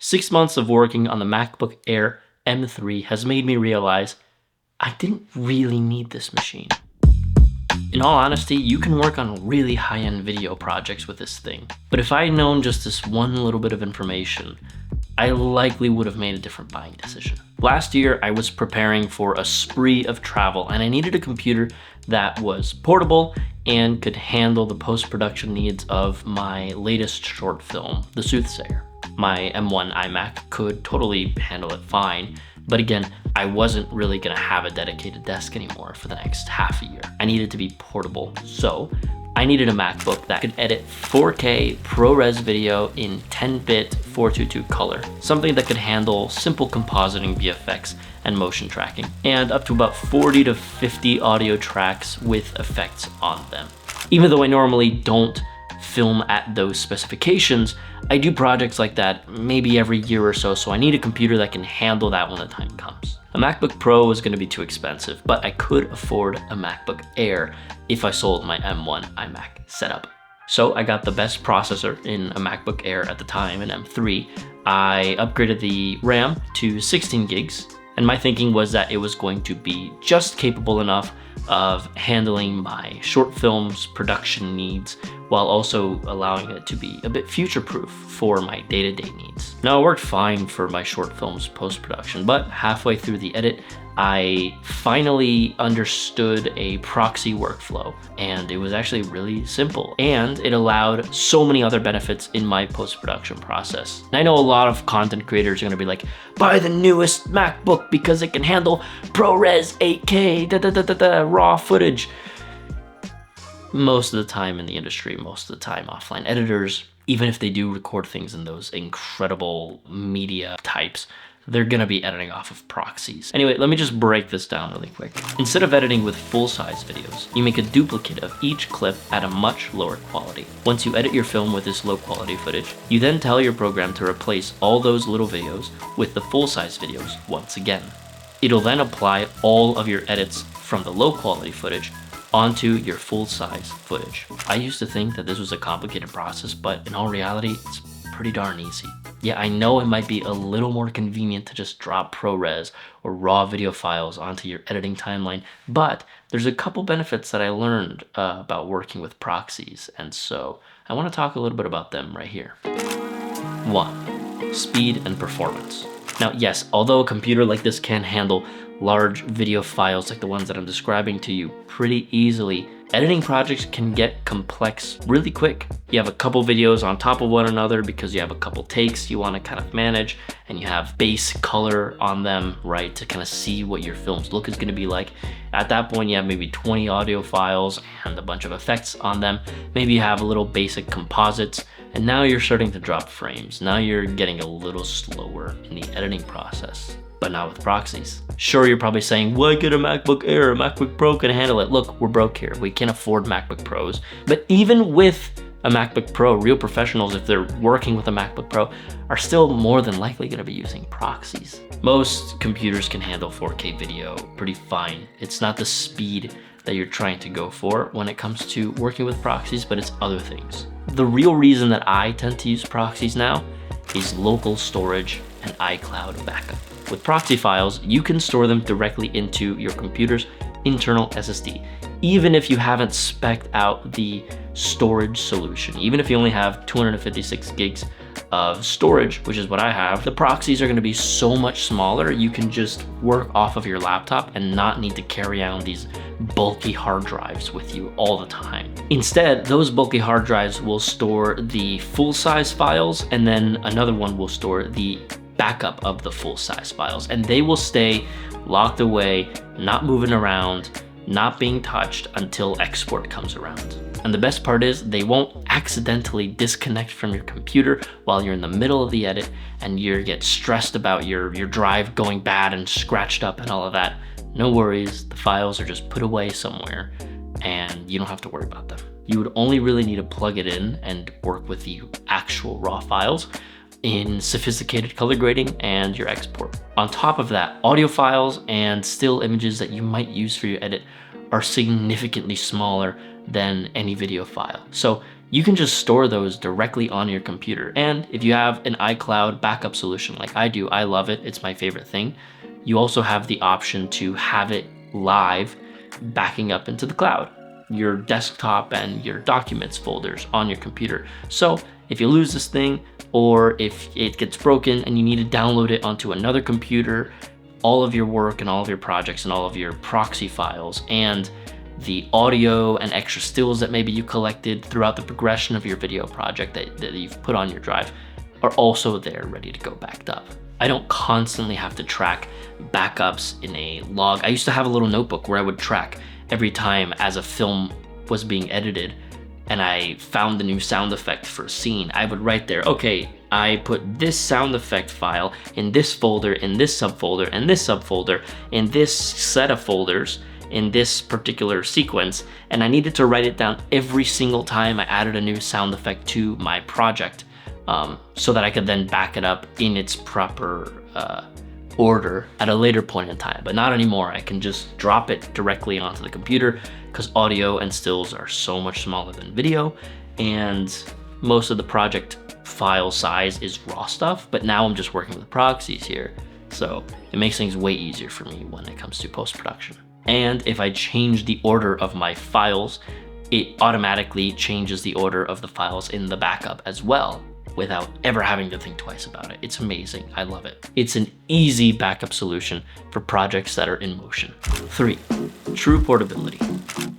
6 months of working on the MacBook Air M3 has made me realize I didn't really need this machine. In all honesty, you can work on really high-end video projects with this thing. But if I had known just this one little bit of information, I likely would have made a different buying decision. Last year, I was preparing for a spree of travel and I needed a computer that was portable and could handle the post-production needs of my latest short film, The Soothsayer. My M1 iMac could totally handle it fine, but again, I wasn't really gonna have a dedicated desk anymore for the next half a year. I needed to be portable, so I needed a MacBook that could edit 4K ProRes video in 10-bit 422 color, something that could handle simple compositing VFX and motion tracking, and up to about 40 to 50 audio tracks with effects on them. Even though I normally don't film at those specifications, I do projects like that maybe every year or so I need a computer that can handle that when the time comes. A MacBook Pro was going to be too expensive, but I could afford a MacBook Air if I sold my M1 iMac setup. So I got the best processor in a MacBook Air at the time, an M3. I upgraded the RAM to 16 gigs, and my thinking was that it was going to be just capable enough of handling my short films production needs while also allowing it to be a bit future-proof for my day-to-day needs. Now, it worked fine for my short films post-production, but halfway through the edit, I finally understood a proxy workflow, and it was actually really simple, and it allowed so many other benefits in my post-production process. And I know a lot of content creators are gonna be like, buy the newest MacBook because it can handle ProRes 8K, raw footage. Most of the time in the industry, most of the time offline editors, even if they do record things in those incredible media types, they're gonna be editing off of proxies. Anyway, let me just break this down really quick. Instead of editing with full-size videos, you make a duplicate of each clip at a much lower quality. Once you edit your film with this low-quality footage, you then tell your program to replace all those little videos with the full-size videos once again. It'll then apply all of your edits from the low-quality footage onto your full-size footage. I used to think that this was a complicated process, but in all reality, it's pretty darn easy. Yeah, I know it might be a little more convenient to just drop ProRes or raw video files onto your editing timeline, but there's a couple benefits that I learned about working with proxies, and so I want to talk a little bit about them right here. 1. Speed and performance. Now, yes, although a computer like this can handle large video files like the ones that I'm describing to you pretty easily, editing projects can get complex really quick. You have a couple videos on top of one another because you have a couple takes you want to kind of manage, and you have base color on them, right, to kind of see what your film's look is going to be like. At that point, you have maybe 20 audio files and a bunch of effects on them. Maybe you have a little basic composites, and now you're starting to drop frames. Now you're getting a little slower in the editing process. But not with proxies. Sure, you're probably saying, why get a MacBook Air? A MacBook Pro can handle it. Look, we're broke here. We can't afford MacBook Pros. But even with a MacBook Pro, real professionals, if they're working with a MacBook Pro, are still more than likely going to be using proxies. Most computers can handle 4K video pretty fine. It's not the speed that you're trying to go for when it comes to working with proxies, but it's other things. The real reason that I tend to use proxies now is local storage and iCloud backup. With proxy files, you can store them directly into your computer's internal SSD, even if you haven't spec'd out the storage solution. Even if you only have 256 gigs of storage, which is what I have, the proxies are going to be so much smaller, you can just work off of your laptop and not need to carry on these bulky hard drives with you all the time. Instead, those bulky hard drives will store the full-size files, and then another one will store the backup of the full-size files, and they will stay locked away, not moving around, not being touched until export comes around. And the best part is they won't accidentally disconnect from your computer while you're in the middle of the edit and you get stressed about your drive going bad and scratched up and all of that. No worries, the files are just put away somewhere and you don't have to worry about them. You would only really need to plug it in and work with the actual raw files in sophisticated color grading and your export. On top of that, audio files and still images that you might use for your edit are significantly smaller than any video file. So you can just store those directly on your computer. And if you have an iCloud backup solution like I do, I love it, it's my favorite thing. You also have the option to have it live backing up into the cloud, your desktop and your documents folders on your computer. So if you lose this thing, or if it gets broken and you need to download it onto another computer, all of your work and all of your projects and all of your proxy files and the audio and extra stills that maybe you collected throughout the progression of your video project that you've put on your drive are also there ready to go backed up. I don't constantly have to track backups in a log. I used to have a little notebook where I would track every time as a film was being edited and I found the new sound effect for a scene. I would write there, okay, I put this sound effect file in this folder, in this subfolder, and this subfolder, in this set of folders, in this particular sequence, and I needed to write it down every single time I added a new sound effect to my project, so that I could then back it up in its proper order at a later point in time. But not anymore. I can just drop it directly onto the computer because audio and stills are so much smaller than video, and most of the project file size is raw stuff, but now I'm just working with proxies here. So it makes things way easier for me when it comes to post-production. And if I change the order of my files, it automatically changes the order of the files in the backup as well, without ever having to think twice about it. It's amazing, I love it. It's an easy backup solution for projects that are in motion. 3, true portability.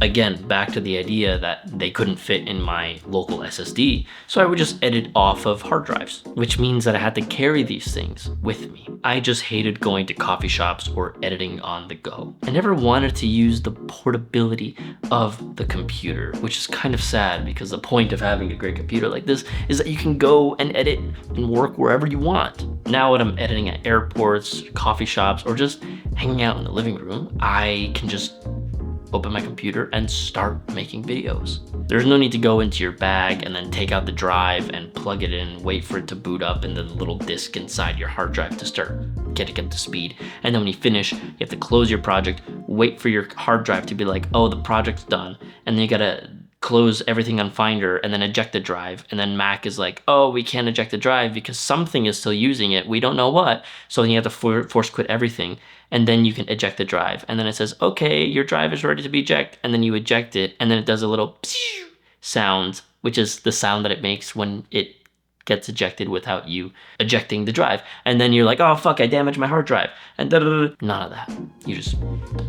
Again, back to the idea that they couldn't fit in my local SSD, so I would just edit off of hard drives, which means that I had to carry these things with me. I just hated going to coffee shops or editing on the go. I never wanted to use the portability of the computer, which is kind of sad because the point of having a great computer like this is that you can go and edit and work wherever you want. Now when I'm editing at airports, coffee shops, or just hanging out in the living room, I can just open my computer and start making videos. There's no need to go into your bag and then take out the drive and plug it in, wait for it to boot up and then the little disk inside your hard drive to start getting up to speed. And then when you finish, you have to close your project, wait for your hard drive to be like, oh, the project's done. And then you gotta close everything on Finder and then eject the drive. And then Mac is like, oh, we can't eject the drive because something is still using it. We don't know what. So then you have to force quit everything. And then you can eject the drive. And then it says, okay, your drive is ready to be ejected. And then you eject it. And then it does a little sound, which is the sound that it makes when it gets ejected without you ejecting the drive. And then you're like, oh, fuck, I damaged my hard drive. And da-da-da. None of that. You just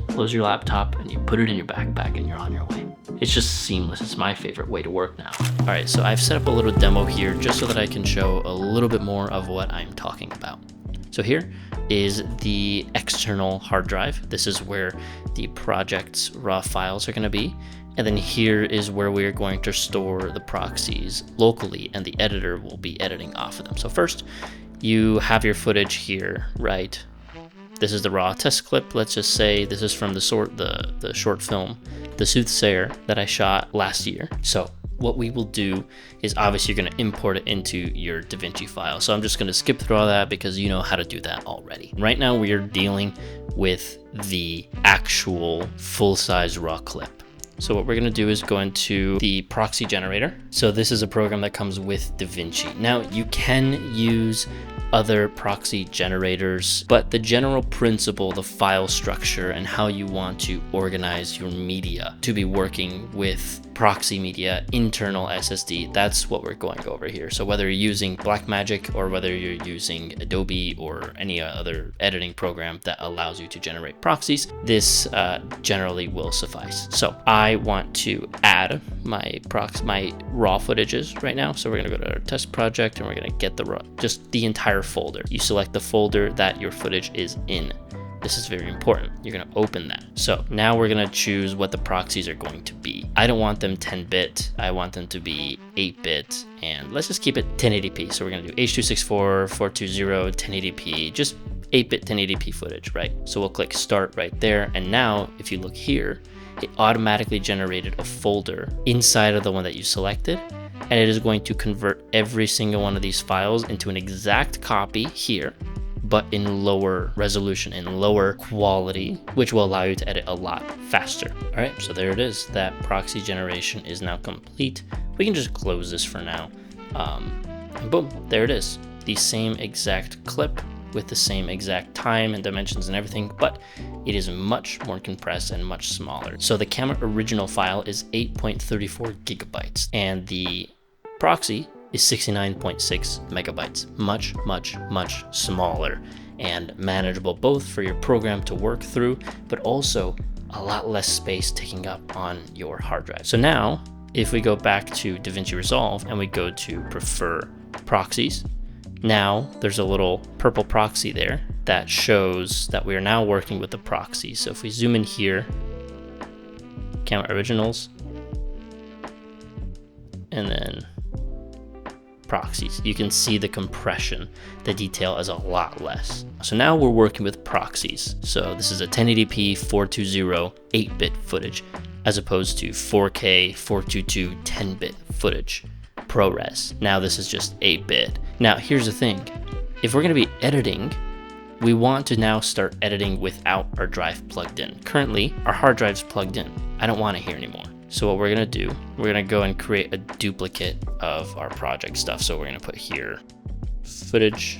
close your laptop and you put it in your backpack and you're on your way. It's just seamless. It's my favorite way to work now. All right, so I've set up a little demo here just so that I can show a little bit more of what I'm talking about. So here is the external hard drive. This is where the project's raw files are going to be. And then here is where we're going to store the proxies locally, and the editor will be editing off of them. So first, you have your footage here, right? This is the raw test clip. Let's just say this is from the short film, The Soothsayer, that I shot last year. So what we will do is obviously you're going to import it into your DaVinci file. So I'm just going to skip through all that because you know how to do that already. Right now we are dealing with the actual full-size raw clip. So what we're going to do is go into the proxy generator. So this is a program that comes with DaVinci. Now you can use other proxy generators, but the general principle, the file structure, and how you want to organize your media to be working with proxy media, internal SSD, that's what we're going over here. So whether you're using Blackmagic or whether you're using Adobe or any other editing program that allows you to generate proxies, this generally will suffice. So I want to add my raw footages right now. So we're gonna go to our test project and we're gonna get just the entire folder. You select the folder that your footage is in. This is very important. You're gonna open that. So now we're gonna choose what the proxies are going to be. I don't want them 10-bit. I want them to be 8-bit, and let's just keep it 1080p. So we're gonna do H.264, 420, 1080p, just 8-bit 1080p footage, right? So we'll click start right there. And now if you look here, it automatically generated a folder inside of the one that you selected. And it is going to convert every single one of these files into an exact copy here, but in lower resolution, in lower quality, which will allow you to edit a lot faster. All right, so there it is. That proxy generation is now complete We can just close this for now. And boom, there it is. The same exact clip with the same exact time and dimensions and everything, but it is much more compressed and much smaller. So the camera original file is 8.34 gigabytes and the proxy is 69.6 megabytes. Much, much, much smaller and manageable, both for your program to work through, but also a lot less space taking up on your hard drive. So now, if we go back to DaVinci Resolve and we go to Prefer Proxies, now there's a little purple proxy there that shows that we are now working with the proxy. So if we zoom in here, Camera Originals, and then Proxies, you can see the compression. The detail is a lot less. So now we're working with proxies. So this is a 1080p 420 8-bit footage as opposed to 4K 422 10-bit footage. ProRes. Now this is just 8-bit. Now here's the thing, if we're going to be editing, we want to now start editing without our drive plugged in. Currently our hard drive's plugged in. I don't want it here anymore. So what we're going to do, we're going to go and create a duplicate of our project stuff. So we're going to put here footage.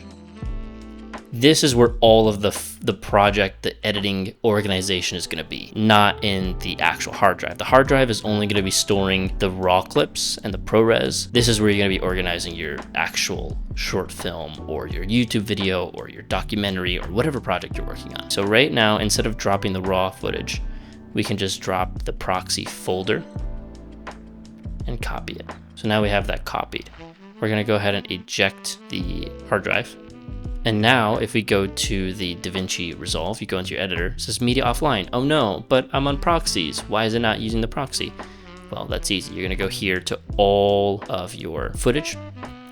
This is where all of the project, the editing organization is going to be, not in the actual hard drive. The hard drive is only going to be storing the raw clips and the ProRes. This is where you're going to be organizing your actual short film or your YouTube video or your documentary or whatever project you're working on. So right now, instead of dropping the raw footage, we can just drop the proxy folder and copy it. So now we have that copied. We're going to go ahead and eject the hard drive. And now if we go to the DaVinci Resolve, you go into your editor, it says media offline. Oh no, but I'm on proxies. Why is it not using the proxy? Well, that's easy. You're gonna go here to all of your footage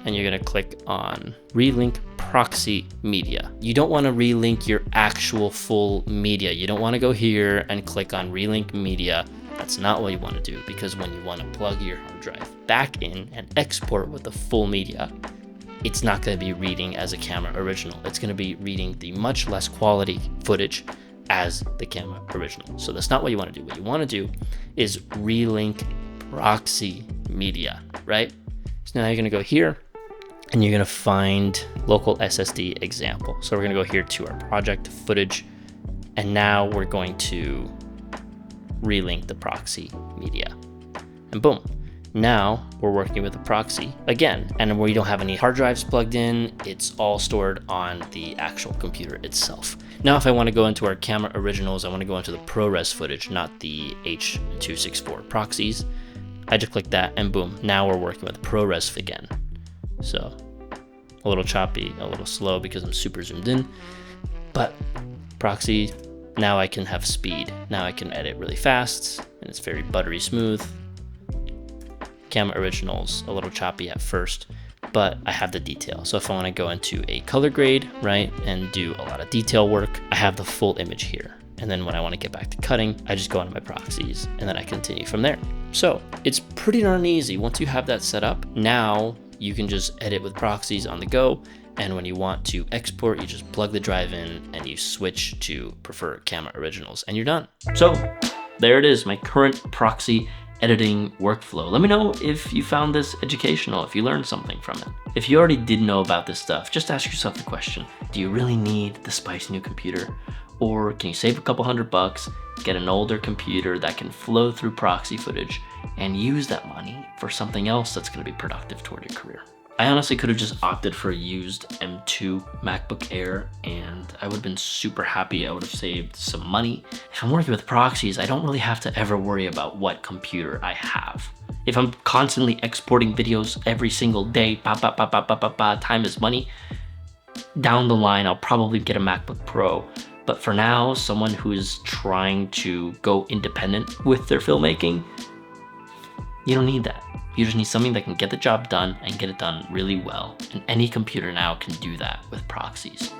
and you're gonna click on relink proxy media. You don't wanna relink your actual full media. You don't wanna go here and click on relink media. That's not what you wanna do, because when you wanna plug your hard drive back in and export with the full media, it's not going to be reading as a camera original. It's going to be reading the much less quality footage as the camera original. So that's not what you want to do. What you want to do is relink proxy media, right? So now you're going to go here and you're going to find local SSD example. So we're going to go here to our project footage, and now we're going to relink the proxy media, and boom. Now we're working with a proxy again, and we don't have any hard drives plugged in. It's all stored on the actual computer itself. Now, if I want to go into our camera originals, I want to go into the ProRes footage, not the H.264 proxies. I just click that and boom, now we're working with ProRes again. So a little choppy, a little slow because I'm super zoomed in, but proxy, now I can have speed. Now I can edit really fast and it's very buttery smooth. Camera originals, a little choppy at first, but I have the detail. So if I want to go into a color grade, right, and do a lot of detail work, I have the full image here. And then when I want to get back to cutting, I just go into my proxies and then I continue from there. So it's pretty darn easy. Once you have that set up, now you can just edit with proxies on the go. And when you want to export, you just plug the drive in and you switch to Prefer Camera Originals and you're done. So there it is, my current proxy editing workflow. Let me know if you found this educational, if you learned something from it. If you already did know about this stuff, just ask yourself the question, do you really need the spicy new computer? Or can you save a couple $100, get an older computer that can flow through proxy footage and use that money for something else that's gonna be productive toward your career? I honestly could have just opted for a used M2 MacBook Air and I would have been super happy. I would have saved some money. If I'm working with proxies, I don't really have to ever worry about what computer I have. If I'm constantly exporting videos every single day, time is money, down the line, I'll probably get a MacBook Pro. But for now, someone who is trying to go independent with their filmmaking, you don't need that. You just need something that can get the job done and get it done really well. And any computer now can do that with proxies.